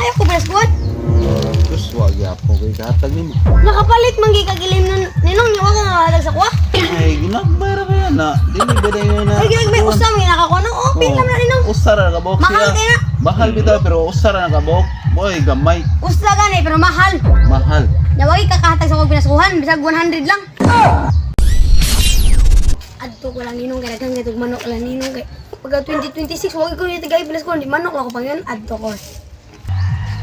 Mga ako ba squad? Terus wag yapo kay katag nimo. Nakapalit man gigagilim nun ninong niwa ka nga sa kuha. Ay ginagbayra ba yan na? Dili ba dayo na? Ay ginag may usam ginakakuha no. Oh, pila na ninong. Usara na kabok Mahal kaya na. Mahal bitaw pero usara na kabok. Boy, gamay. Usa gani pero mahal. Mahal. Nawagi kakahatag sa kong pinaskuhan, bisag 100 lang. Adto ko lang ninong kay daghang gitog manok lang ninong kay pagka 2026 wagi ko ni tagay pinaskuhan di manok lang ko pang yun adto ko.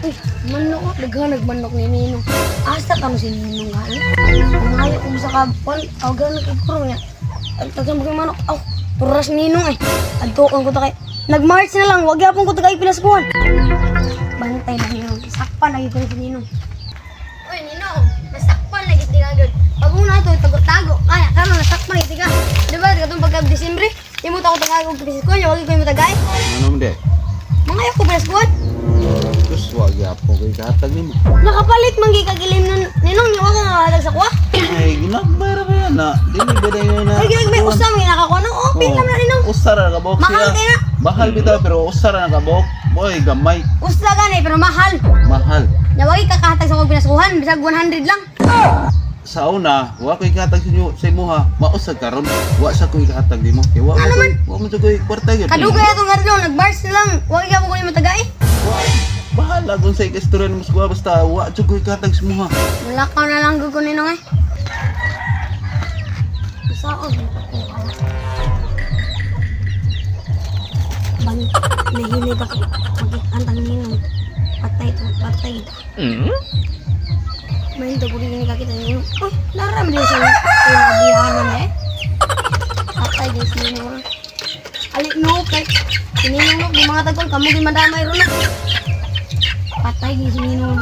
Uy, manok ko daghang nagmanok ni ninong. Asa ka mo si ninong ha? Umayo ko sa kapon, awgan nagiguro niya. Tagang mo manok, aw, turas ninong eh. Adto ko ta kay nag-march na lang, wagi apong ko tagay pinaskuhan. Bantay na ninong, sakpan lagi ko si ninong. Uy, Ninong, nasakpan lagi tiga doon. Pag una ito, tago-tago. Kaya, karon nasakpan lagi tiga. Diba, katong pagka-Disembre, di mo tako tagay kong pisis ko, wagi ko yung matagay. Ano mo de? Mga ako ba squad? Terus wag yapo kay katag nimo. Nakapalit man gigagilim nun Ninong, niwa ka nga hatag sa kuha. Ay ginagbayra ba yan na? Dili ba dayo na? Ay, ginag may usam, ginakakuha no. Oh, pila na Ninong. Usara na kabok Mahal kaya na. Mahal bitaw pero usara na kabok. Boy, gamay. Usa gani, pero mahal. Mahal. Nawagi kakahatag sa kong pinaskuhan, bisag 100 lang. Sa una, wa ko'y katag sa imo ha. Mausag karon. Wa sa ko'y katag nimo. Kay wa Ano man? Wa mo ko'y kwarta gyud. Kadugay atong gardo, nag-bars na lang. Wagi ka mo ko yung matagay. Bahala kung sa ikastorya nimo sa basta wa jud ko'y katag sa imo ha. Malakaw na lang gugo Ninong eh. Saan? Nahili pa mag-antang Ninong. Patay to, patay. Main to puri ini kakita Ninong. Uy, laram din sa biyanan eh. Patay din si Ninong. Alik no, kay si Ninong no, di mga tagol, kamu di madamay ron na. Patay din si Ninong.